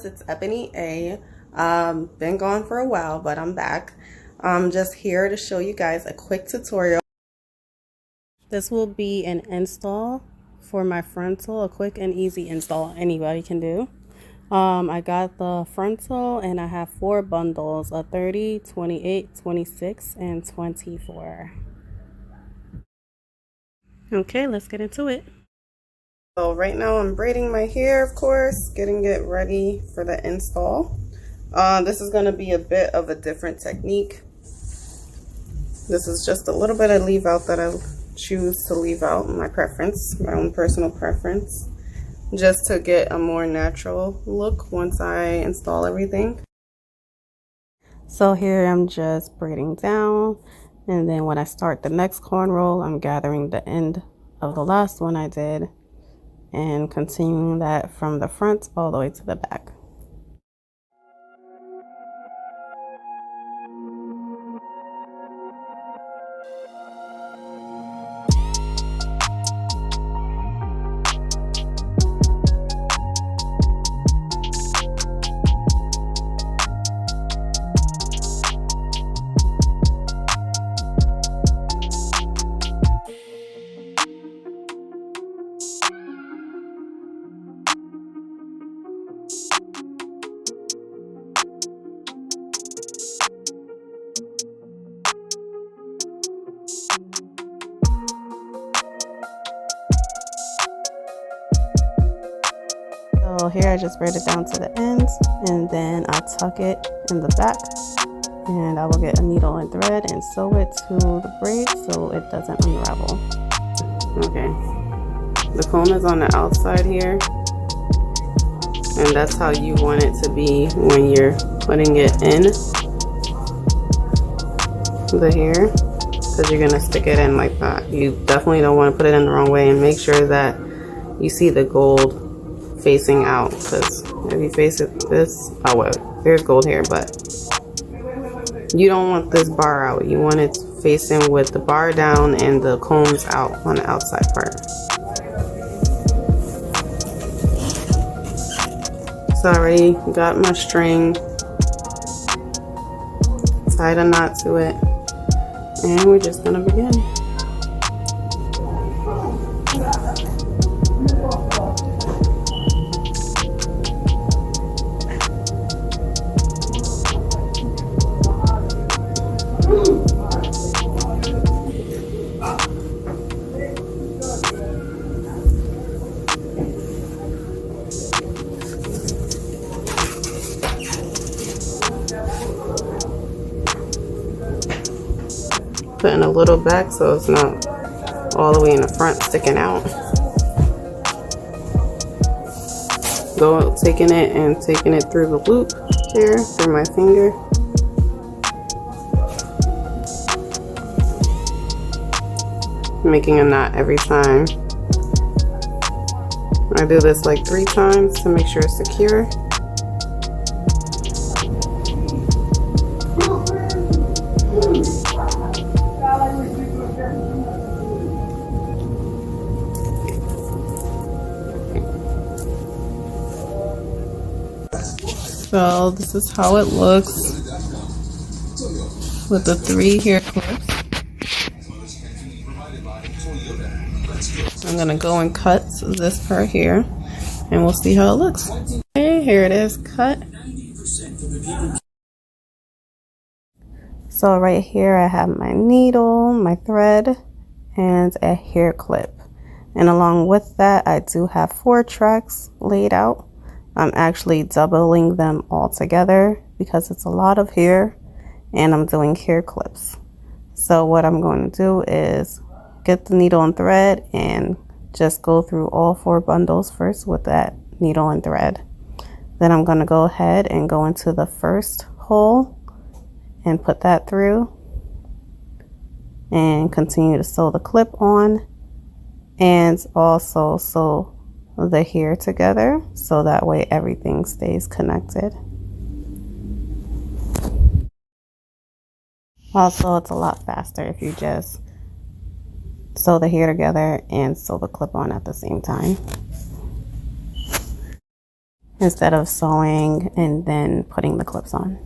guys, it's Ebony A. Been gone for a while, but I'm back. I'm just here to show you guys a quick tutorial. This will be an install for my frontal, a quick and easy install anybody can do. I got the frontal and I have 4 bundles, a 30, 28, 26, and 24. Okay, let's get into it. So right now I'm braiding my hair, of course, getting it ready for the install. This is going to be a bit of a different technique. This is just a little bit of leave out that I choose to leave out, my preference, my own personal preference, just to get a more natural look once I install everything. So here I'm just braiding down, and then when I start the next corn roll, I'm gathering the end of the last one I did and continuing that from the front all the way to the back. So here I just braid it down to the ends, and then I tuck it in the back, and I will get a needle and thread and sew it to the braid so it doesn't unravel. Okay, the comb is on the outside here, and that's how you want it to be when you're putting it in the hair, because you're gonna stick it in like that. You definitely don't want to put it in the wrong way, and make sure that you see the gold facing out, because if you face it this, oh well, there's gold here, but you don't want this bar out. You want it facing with the bar down and the combs out on the outside part. So I already got my string, tied a knot to it, and we're just gonna begin. Putting a little back so it's not all the way in the front sticking out. Taking it through the loop here through my finger. Making a knot every time. I do this like 3 times to make sure it's secure. So this is how it looks with the 3 hair clips. I'm gonna go and cut this part here, and we'll see how it looks. Okay, here it is cut. So right here I have my needle, my thread, and a hair clip. And along with that, I do have 4 tracks laid out. I'm actually doubling them all together because it's a lot of hair, and I'm doing hair clips. So what I'm going to do is get the needle and thread and just go through all 4 bundles first with that needle and thread. Then I'm going to go ahead and go into the first hole and put that through, and continue to sew the clip on, and also sew the hair together so that way everything stays connected. Also, it's a lot faster if you just sew the hair together and sew the clip on at the same time. instead of sewing and then putting the clips on.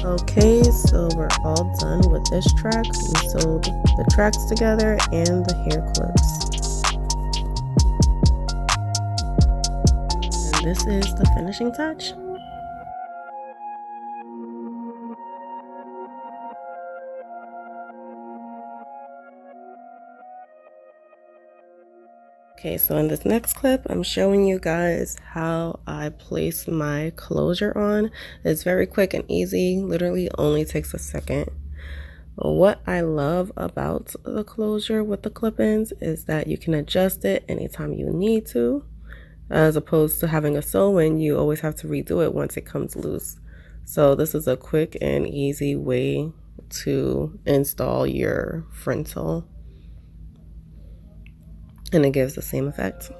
Okay, so we're all done with this track. We sewed the tracks together and the hair clips. And this is the finishing touch. Okay, so in this next clip, I'm showing you guys how I place my closure on. It's very quick and easy, literally only takes a second. What I love about the closure with the clip-ins is that you can adjust it anytime you need to, as opposed to having a sew-in, you always have to redo it once it comes loose. So this is a quick and easy way to install your frontal, and it gives the same effect.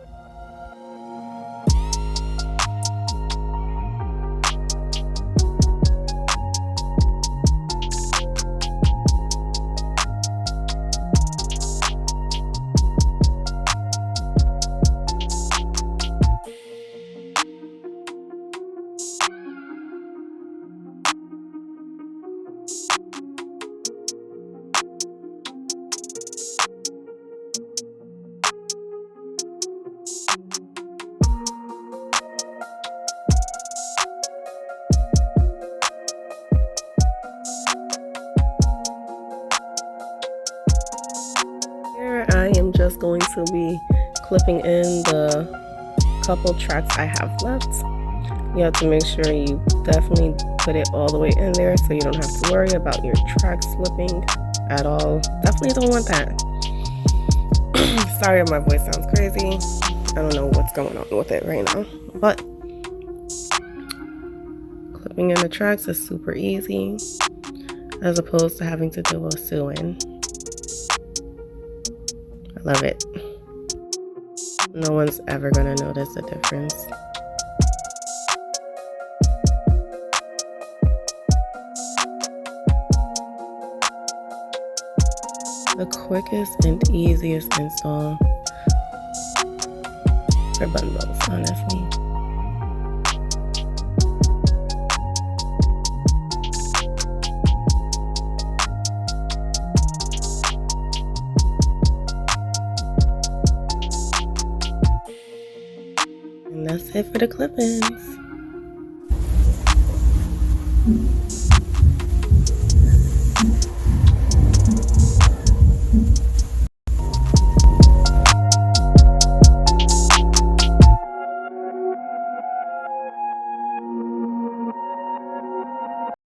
I am just going to be clipping in the couple tracks I have left. You have to make sure you definitely put it all the way in there so you don't have to worry about your track slipping at all. Definitely don't want that. Sorry if my voice sounds crazy. I don't know what's going on with it right now, but clipping in the tracks is super easy as opposed to having to do a sew-in. I love it. No one's ever gonna notice the difference. The quickest and easiest install for bundles, honestly. And that's it for the clip-ins.